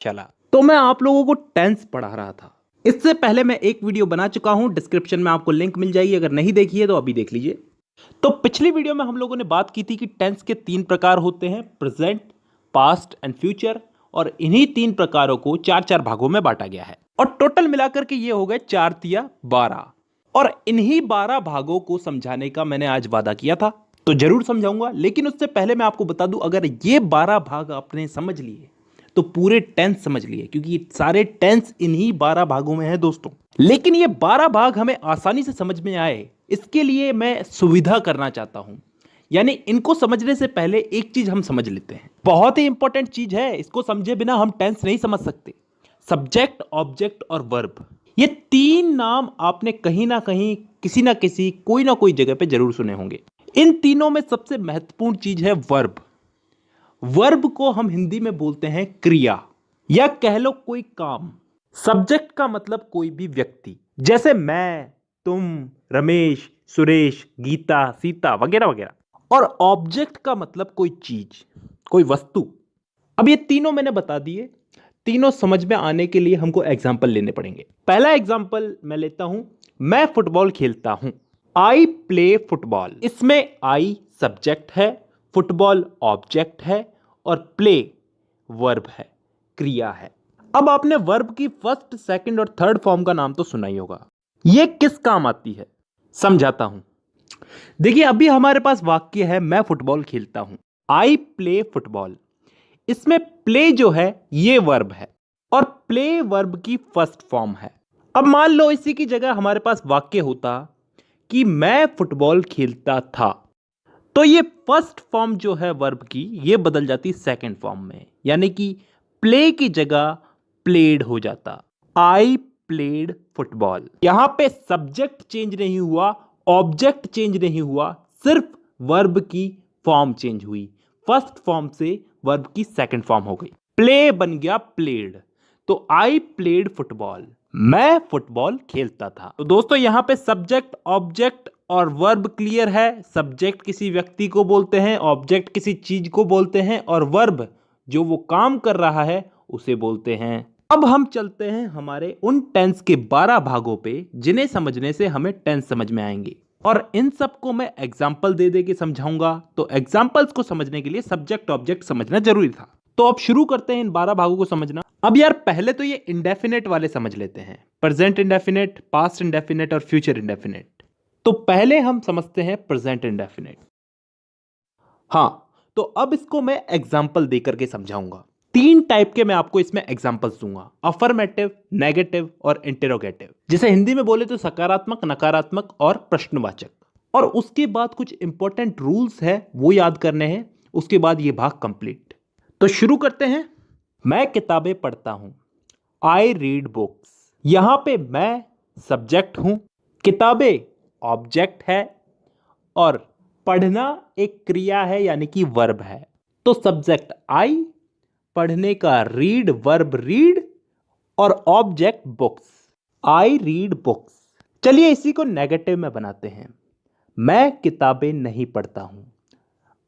चला तो मैं आप लोगों को टेंस पढ़ा रहा था। इससे पहले मैं एक वीडियो बना चुका हूं, डिस्क्रिप्शन में आपको लिंक मिल जाएगी, अगर नहीं देखी है तो अभी देख लीजिए। तो पिछली वीडियो में हम लोगों ने बात की थी कि टेंस के 3 प्रकार होते हैं, प्रेजेंट, पास्ट एंड फ्यूचर, और इन्हीं 3 प्रकारों को 4-4 भागों में बांटा गया है और टोटल मिलाकर के ये हो गए 4 तिया 12। और इन्हीं 12 भागों को समझाने का मैंने आज वादा किया था, तो जरूर समझाऊंगा। लेकिन उससे पहले मैं आपको बता दूं, अगर ये 12 भाग आपने समझ लिए तो पूरे टेंस समझ लिए, क्योंकि ये सारे टेंस इन्हीं 12 भागों में है दोस्तों। लेकिन ये 12 भाग हमें आसानी से समझ में आए, इसके लिए मैं सुविधा करना चाहता हूं। यानी इनको समझने से पहले एक चीज हम समझ लेते हैं, बहुत ही इंपॉर्टेंट चीज है, इसको समझे बिना हम टेंस नहीं समझ सकते। सब्जेक्ट, ऑब्जेक्ट और वर्ब, ये 3 नाम आपने कहीं ना कहीं, किसी ना किसी, कोई ना कोई जगह पे जरूर सुने होंगे। इन तीनों में सबसे महत्वपूर्ण चीज है वर्ब। वर्ब को हम हिंदी में बोलते हैं क्रिया, या कह लो कोई काम। सब्जेक्ट का मतलब कोई भी व्यक्ति, जैसे मैं, तुम, रमेश, सुरेश, गीता, सीता वगैरह वगैरह। और ऑब्जेक्ट का मतलब कोई चीज, कोई वस्तु। अब ये तीनों मैंने बता दिए, तीनों समझ में आने के लिए हमको एग्जाम्पल लेने पड़ेंगे। पहला एग्जाम्पल मैं लेता हूं, मैं फुटबॉल खेलता हूं। I play football. इसमें आई सब्जेक्ट है, फुटबॉल ऑब्जेक्ट है और प्ले वर्ब है, क्रिया है। अब आपने वर्ब की फर्स्ट, सेकंड और थर्ड फॉर्म का नाम तो सुना ही होगा। यह किस काम आती है समझाता हूं। देखिए, अभी हमारे पास वाक्य है मैं फुटबॉल खेलता हूं, आई प्ले फुटबॉल। इसमें प्ले जो है ये वर्ब है और प्ले वर्ब की फर्स्ट फॉर्म है। अब मान लो इसी की जगह हमारे पास वाक्य होता कि मैं फुटबॉल खेलता था, तो ये फर्स्ट फॉर्म जो है वर्ब की, ये बदल जाती सेकंड फॉर्म में, यानी कि प्ले की जगह प्लेड हो जाता, आई प्लेड फुटबॉल। यहां पे सब्जेक्ट चेंज नहीं हुआ, ऑब्जेक्ट चेंज नहीं हुआ, सिर्फ वर्ब की फॉर्म चेंज हुई। फर्स्ट फॉर्म से वर्ब की सेकंड फॉर्म हो गई, प्ले बन गया प्लेड। तो आई प्लेड फुटबॉल, मैं फुटबॉल खेलता था। तो दोस्तों यहां पे सब्जेक्ट, ऑब्जेक्ट और वर्ब क्लियर है। सब्जेक्ट किसी व्यक्ति को बोलते हैं, ऑब्जेक्ट किसी चीज को बोलते हैं और वर्ब जो वो काम कर रहा है उसे बोलते हैं। अब हम चलते हैं हमारे उन टेंस के 12 भागों पे, जिन्हें समझने से हमें टेंस समझ में आएंगे, और इन सबको मैं एग्जाम्पल दे दे के समझाऊंगा। तो एग्जाम्पल्स को समझने के लिए सब्जेक्ट ऑब्जेक्ट समझना जरूरी था। तो अब शुरू करते हैं इन 12 भागों को समझना। अब यार पहले तो ये इंडेफिनेट वाले समझ लेते हैं, प्रेजेंट इंडेफिनेट, पास्ट इंडेफिनेट और फ्यूचर इंडेफिनेट। तो पहले हम समझते हैं प्रेजेंट इंडेफिनेट। हां, तो अब इसको मैं एग्जाम्पल देकर के समझाऊंगा। 3 टाइप के मैं आपको इसमें एग्जाम्पल्स दूंगा, अफर्मेटिव, नेगेटिव और इंटेरोगेटिव। जिसे हिंदी में बोले तो सकारात्मक, नकारात्मक और प्रश्नवाचक। और उसके बाद कुछ इंपॉर्टेंट रूल्स है वो याद करने हैं, उसके बाद ये भाग कंप्लीट। तो शुरू करते हैं। मैं किताबें पढ़ता हूं, आई रीड बुक्स। यहां पे मैं सब्जेक्ट हूं, किताबें ऑब्जेक्ट है और पढ़ना एक क्रिया है, यानी कि वर्ब है। तो सब्जेक्ट आई, पढ़ने का रीड वर्ब रीड और object books, I read books. चलिए इसी को नेगेटिव में बनाते हैं। मैं किताबें नहीं पढ़ता हूं,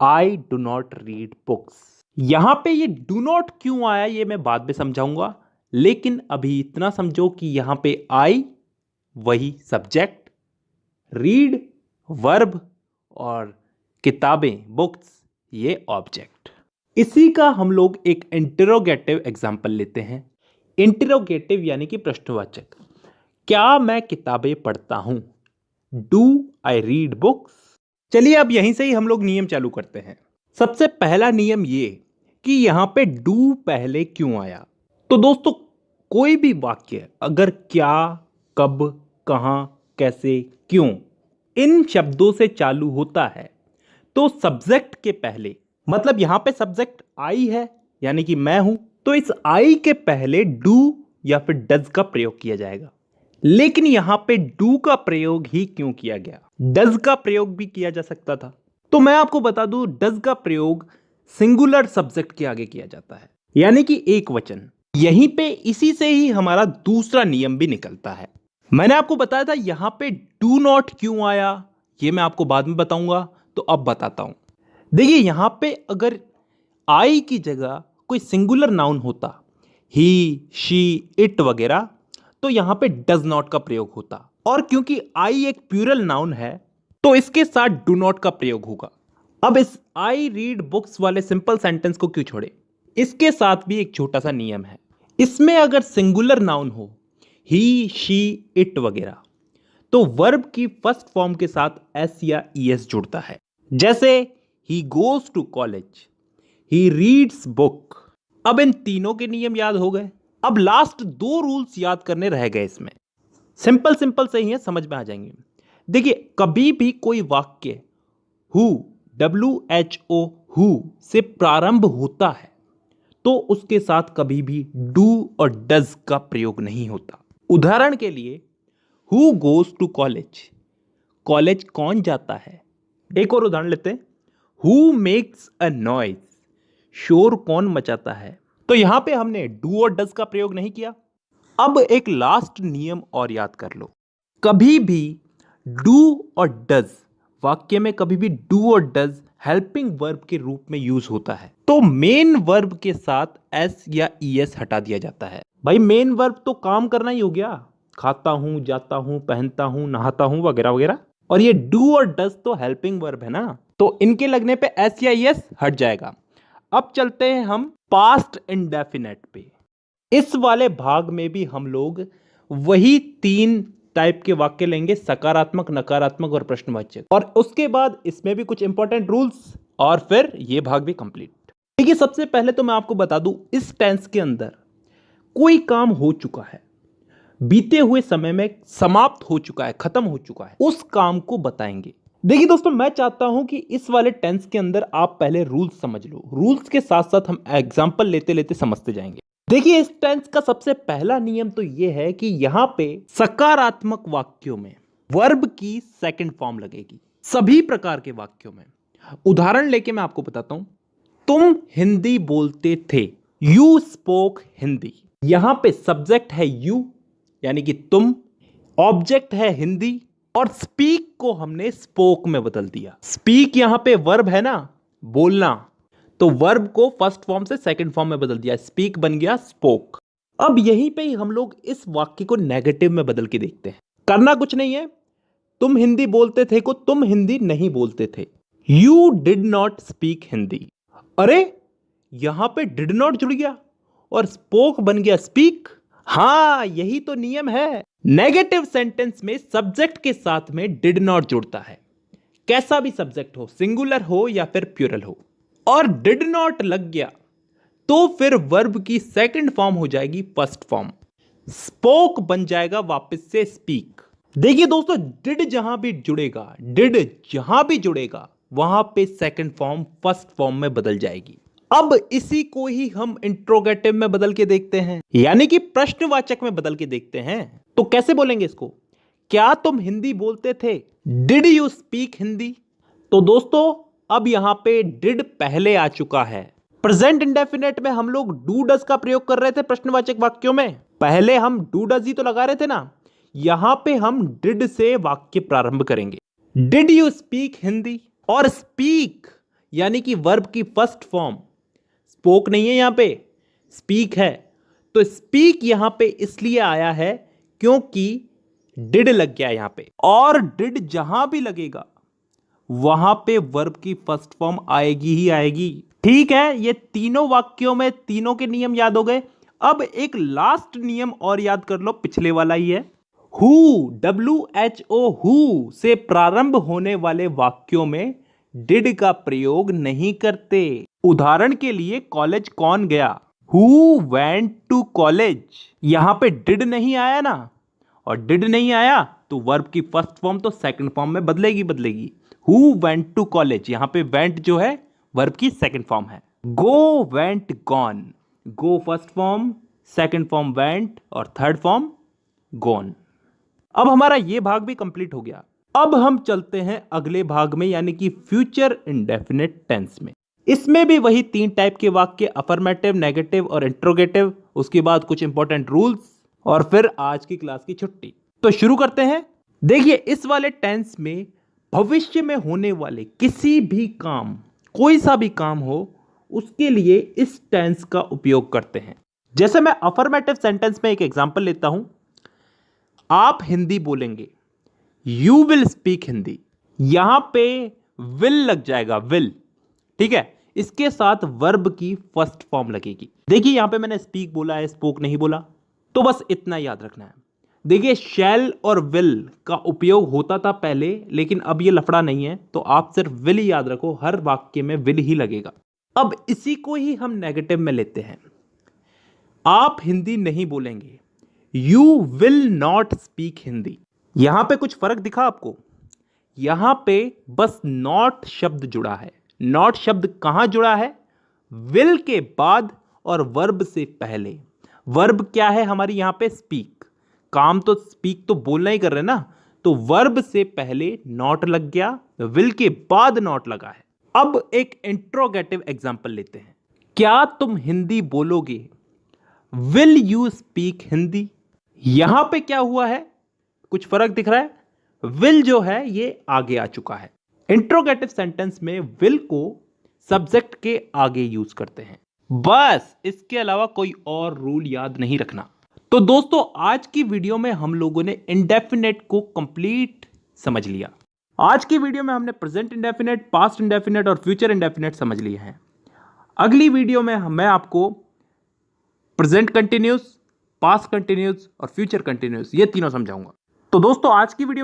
I do not read books. यहां पे ये डू नॉट क्यों आया ये मैं बाद में समझाऊंगा, लेकिन अभी इतना समझो कि यहां पे आई वही सब्जेक्ट, रीड वर्ब और किताबें बुक्स ये ऑब्जेक्ट। इसी का हम लोग एक इंटरोगेटिव एग्जाम्पल लेते हैं। इंटरोगेटिव यानी कि प्रश्नवाचक। क्या मैं किताबें पढ़ता हूं, डू आई रीड बुक्स। चलिए अब यहीं से ही हम लोग नियम चालू करते हैं। सबसे पहला नियम ये कि यहां पे डू पहले क्यों आया। तो दोस्तों कोई भी वाक्य अगर क्या, कब, कहां, कैसे, क्यों इन शब्दों से चालू होता है तो सब्जेक्ट के पहले, मतलब यहां पे सब्जेक्ट आई है यानी कि मैं हूं, तो इस आई के पहले डू या फिर डज का प्रयोग किया जाएगा। लेकिन यहां पे डू का प्रयोग ही क्यों किया गया, डज का प्रयोग भी किया जा सकता था। तो मैं आपको बता दूं, डज का प्रयोग सिंगुलर सब्जेक्ट के आगे किया जाता है, यानी कि एक वचन। यहीं पे इसी से ही हमारा दूसरा नियम भी निकलता है। मैंने आपको बताया था यहां पे डू नॉट क्यों आया, ये मैं आपको बाद में बताऊंगा, तो अब बताता हूं। देखिए यहां पे अगर आई की जगह कोई सिंगुलर नाउन होता, ही, शी, इट वगैरह, तो यहां पे डज नॉट का प्रयोग होता। और क्योंकि आई एक प्लूरल नाउन है तो इसके साथ डू नॉट का प्रयोग होगा। अब इस आई रीड बुक्स वाले सिंपल सेंटेंस को क्यों छोड़े, इसके साथ भी एक छोटा सा नियम है। इसमें अगर सिंगुलर नाउन हो, ही, शी, इट वगैरह, तो वर्ब की फर्स्ट फॉर्म के साथ एस या ईएस जुड़ता है। जैसे he goes to college, he reads book. अब इन तीनों के नियम याद हो गए। अब लास्ट दो रूल्स याद करने रह गए। इसमें सिंपल सिंपल से ही है, समझ में आ जाएंगे। देखिए, कभी भी कोई वाक्य हु, WHO, हु से प्रारंभ होता है तो उसके साथ कभी भी डू और डज का प्रयोग नहीं होता। उदाहरण के लिए, who goes to college, college कौन जाता है। एक और उदाहरण लेते हैं, हु मेक्स अ नॉइज, शोर कौन मचाता है। तो यहां पे हमने डू और डज का प्रयोग नहीं किया। अब एक लास्ट नियम और याद कर लो, कभी भी डू और डज वाक्य में कभी भी डू और डज हेल्पिंग वर्ब के रूप में यूज होता है तो मेन वर्ब के साथ एस या ईएस हटा दिया जाता है। भाई मेन वर्ब तो काम करना ही हो गया, खाता हूं, जाता हूं, पहनता हूं, नहाता हूं वगैरह वगैरह, और ये डू और डज तो हेल्पिंग वर्ब है ना, तो इनके लगने पे एस या ईएस हट जाएगा। अब चलते हैं हम पास्ट इंडेफिनेट पे। इस वाले भाग में भी हम लोग वही 3 टाइप के वाक्य लेंगे, सकारात्मक, नकारात्मक और प्रश्नवाचक, और उसके बाद इसमें भी कुछ इंपॉर्टेंट रूल्स, और फिर ये भाग भी कंप्लीट। देखिए, सबसे पहले तो मैं आपको बता दूं, इस टेंस के अंदर कोई काम हो चुका है, बीते हुए समय में समाप्त हो चुका है, खत्म हो चुका है, उस काम को बताएंगे। देखिए दोस्तों, मैं चाहता हूं कि इस वाले टेंस के अंदर आप पहले रूल्स समझ लो, रूल्स के साथ साथ हम एग्जाम्पल लेते लेते समझते जाएंगे। देखिए, इस टेंस का सबसे पहला नियम तो यह है कि यहां पे सकारात्मक वाक्यों में वर्ब की सेकंड फॉर्म लगेगी, सभी प्रकार के वाक्यों में। उदाहरण लेके मैं आपको बताता हूं, तुम हिंदी बोलते थे, यू स्पोक हिंदी। यहां पे सब्जेक्ट है यू यानी कि तुम, ऑब्जेक्ट है हिंदी, और स्पीक को हमने स्पोक में बदल दिया। स्पीक यहां पे वर्ब है ना, बोलना, तो वर्ब को फर्स्ट फॉर्म से सेकंड फॉर्म में बदल दिया, स्पीक बन गया स्पोक। अब यहीं पे ही हम लोग इस वाक्य को नेगेटिव में बदल के देखते हैं। करना कुछ नहीं है, तुम हिंदी बोलते थे को तुम हिंदी नहीं बोलते थे, you did not speak Hindi. अरे यहां पे डिड नॉट जुड़ गया और स्पोक बन गया स्पीक। हां, यही तो नियम है, नेगेटिव सेंटेंस में सब्जेक्ट के साथ में डिड नॉट जुड़ता है, कैसा भी सब्जेक्ट हो, सिंगुलर हो या फिर प्लूरल हो, और डिड नॉट लग गया तो फिर वर्ब की सेकंड फॉर्म हो जाएगी फर्स्ट फॉर्म, स्पोक बन जाएगा वापस से स्पीक। देखिए दोस्तों, डिड जहां भी जुड़ेगा वहां पे सेकंड फॉर्म फर्स्ट फॉर्म में बदल जाएगी। अब इसी को ही हम इंट्रोगेटिव में बदल के देखते हैं, यानी कि प्रश्नवाचक में बदल के देखते हैं। तो कैसे बोलेंगे इसको, क्या तुम हिंदी बोलते थे, डिड यू स्पीक हिंदी। तो दोस्तों, अब यहां पे डिड पहले आ चुका है। प्रेजेंट इंडेफिनेट में हम लोग डू डज का प्रयोग कर रहे थे प्रश्नवाचक वाक्यों में, पहले हम डू डज ही तो लगा रहे थे ना, यहां पे हम डिड से वाक्य प्रारंभ करेंगे। डिड यू स्पीक हिंदी, और स्पीक यानी कि वर्ब की फर्स्ट फॉर्म, स्पोक नहीं है, यहां पे स्पीक है, तो स्पीक यहां पे इसलिए आया है क्योंकि डिड लग गया यहां पे, और डिड जहां भी लगेगा वहां पे वर्ब की फर्स्ट फॉर्म आएगी ही आएगी। ठीक है, ये तीनों वाक्यों में तीनों के नियम याद हो गए। अब एक लास्ट नियम और याद कर लो, पिछले वाला ही है, हु, WHO, हु से प्रारंभ होने वाले वाक्यों में डिड का प्रयोग नहीं करते। उदाहरण के लिए, कॉलेज कौन गया, हु वेंट टू कॉलेज, यहां पे डिड नहीं आया ना, और डिड नहीं आया तो वर्ब की फर्स्ट फॉर्म तो सेकंड फॉर्म में बदलेगी। हु वेंट टू कॉलेज, यहां पे वेंट जो है वर्ब की सेकंड फॉर्म है। Go, went, gone, go first form, second form went, और थर्ड फॉर्म गॉन। अब हमारा ये भाग भी कंप्लीट हो गया। अब हम चलते हैं अगले भाग में, यानी कि फ्यूचर इंडेफिनिट टेंस में। इसमें भी वही 3 टाइप के वाक्य, अफर्मेटिव, नेगेटिव और इंट्रोगेटिव, उसके बाद कुछ इंपॉर्टेंट रूल्स, और फिर आज की क्लास की छुट्टी। तो शुरू करते हैं। देखिए, इस वाले टेंस में भविष्य में होने वाले किसी भी काम, कोई सा भी काम हो, उसके लिए इस टेंस का उपयोग करते हैं। जैसे मैं अफर्मेटिव सेंटेंस में एक एग्जांपल लेता हूं, आप हिंदी बोलेंगे, यू विल स्पीक हिंदी। यहां पे विल लग जाएगा, विल, ठीक है। इसके साथ वर्ब की फर्स्ट फॉर्म लगेगी। देखिए यहां पे मैंने स्पीक बोला है, स्पोक नहीं बोला, तो बस इतना याद रखना है। देखिए शैल और विल का उपयोग होता था पहले, लेकिन अब ये लफड़ा नहीं है, तो आप सिर्फ विल ही याद रखो, हर वाक्य में विल ही लगेगा। अब इसी को ही हम नेगेटिव में लेते हैं, आप हिंदी नहीं बोलेंगे, you will not speak Hindi. यहां पे कुछ फर्क दिखा आपको? यहां पे बस नॉट शब्द जुड़ा है। नॉट शब्द कहां जुड़ा है? विल के बाद और वर्ब से पहले। वर्ब क्या है हमारी यहां पे? स्पीक। काम तो स्पीक तो बोलना ही कर रहे हैं ना, तो वर्ब से पहले नॉट लग गया, विल के बाद नॉट लगा है। अब एक इंट्रोगेटिव एग्जांपल लेते हैं, क्या तुम हिंदी बोलोगे? Will you speak Hindi? यहां पे क्या हुआ है? कुछ फर्क दिख रहा है? विल जो है ये आगे आ चुका है। इंट्रोगेटिव सेंटेंस में विल को सब्जेक्ट के आगे यूज करते हैं, बस इसके अलावा कोई और रूल याद नहीं रखना। तो दोस्तों आज की वीडियो में हम लोगों ने इंडेफिनेट को कंप्लीट समझ लिया। आज की वीडियो में हमने प्रेजेंट इंडेफिनेट, पास्ट इंडेफिनेट और फ्यूचर इंडेफिनेट समझ लिए हैं। अगली वीडियो में मैं आपको प्रेजेंट कंटिन्यूस, पास्ट कंटिन्यूस और फ्यूचर कंटिन्यूस ये तीनों समझाऊंगा। तो दोस्तों आज की वीडियो